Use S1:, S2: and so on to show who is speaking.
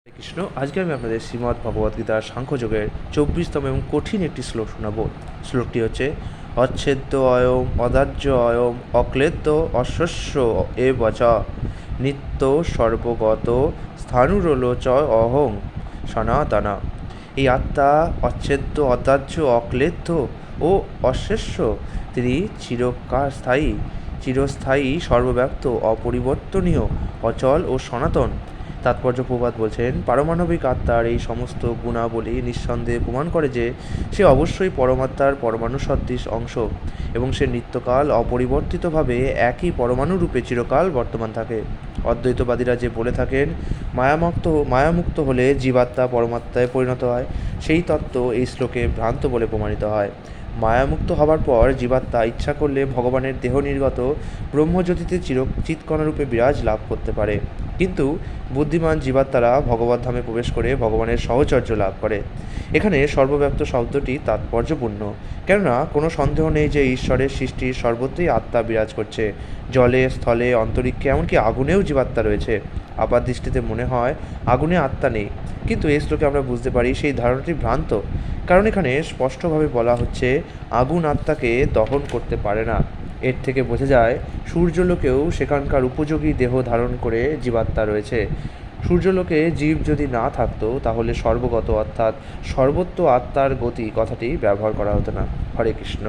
S1: হরে কৃষ্ণ। আজকে আমি আপনাদের শ্রীমদ্ ভগবদ্গীতার সাংখ্যযোগের 24তম এবং কঠিন একটি শ্লোক শোনাব। শ্লোকটি হচ্ছে অচ্ছেদ্য অয়ম অদাহ্য অয়ম অক্লেদ্য অশ্বস্য এ বচ নিত্য সর্বগত স্থাণুরলো চ অহং সনাতনা। এই আত্মা অচ্ছেদ্য অদাহ্য অক্লেদ্য ও অশেষ্য, তিনি চিরস্থায়ী সর্বব্যাপ্ত অপরিবর্তনীয় অচল ও সনাতন। তাৎপর্য প্রবাদ বলছেন, পারমাণবিক আত্মার এই সমস্ত গুণাবলী নিঃসন্দেহে প্রমাণ করে যে সে অবশ্যই পরমাত্মার পরমাণু সদৃশ অংশ এবং সে নিত্যকাল অপরিবর্তিতভাবে একই পরমাণু রূপে চিরকাল বর্তমান থাকে। অদ্বৈতবাদীরা যে বলে থাকেন মায়ামুক্ত হলে জীবাত্মা পরমাত্মায় পরিণত হয়, সেই তত্ত্ব এই শ্লোকে ভ্রান্ত বলে প্রমাণিত হয়। মায়ামুক্ত হবার পর জীবাত্মা ইচ্ছা করলে ভগবানের দেহ নির্গত ব্রহ্মজ্যোতিতে চিৎকণারূপে বিরাজ লাভ করতে পারে, কিন্তু বুদ্ধিমান জীবাত্মারা ভগবদ্ধামে প্রবেশ করে ভগবানের সাহচর্য লাভ করে। এখানে সর্বব্যাপ্ত শব্দটি তাৎপর্যপূর্ণ, কেননা কোনো সন্দেহ নেই যে ঈশ্বরের সৃষ্টির সর্বত্রই আত্মা বিরাজ করছে। জলে, স্থলে, অন্তরিক্ষে, এমনকি আগুনেও জীবাত্মা রয়েছে। আপাত দৃষ্টিতে মনে হয় আগুনে আত্মা নেই, কিন্তু এই শ্লোকে আমরা বুঝতে পারি সেই ধারণাটি ভ্রান্ত, কারণ এখানে স্পষ্টভাবে বলা হচ্ছে আগুন আত্মাকে দহন করতে পারে না। এর থেকে বোঝা যায় সূর্যলোকেও সেখানকার উপযোগী দেহ ধারণ করে জীবাত্মা রয়েছে। সূর্যলোকে জীব যদি না থাকতো তাহলে সর্বগত অর্থাৎ সর্বত্র আত্মার গতি কথাটি ব্যবহার করা হতো না। হরে কৃষ্ণ।